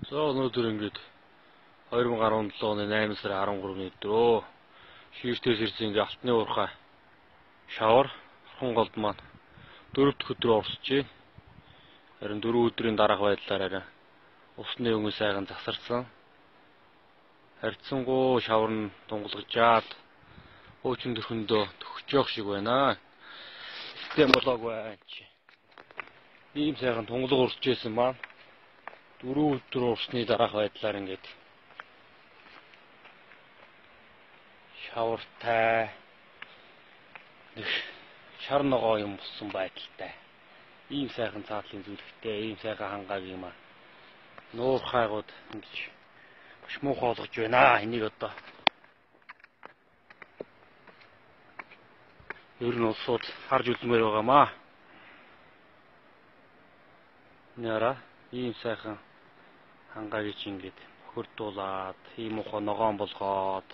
За өнөөдөр ингээд 2017 оны 8 сарын 13-ны өдрөө шииртээс ирсэн ингээд алтны уурхай шавар орхон голд маань 4 дахь өдрөө урсжээ. Харин 4 өдрийн дараах байдлаар арай усны өнгө сайхан засарсан. Харьцангуй шавар нь тунгалгажаад хуучин төрхөндөө төгсөж явах шиг байна. Систем болоогүй байна чи. Ийм сайхан тунгалаг урсж байсан маань 4 өдөр урсны дараах байдлаар ингээд шавартай шар ногоо юм болсон байдалтай. Ийм сайхан цаатлын зүлэгтэй, ийм сайхан хангааг юм аа. Нуурхайгууд ингэж маш муухай болгож байна. Энийг одоо ер нь улсууд харж үзмээр байгаамаа. Нара ийм сайхан хангааг чи ингээд хөрдуулаад ийм муухай ногоон болгоод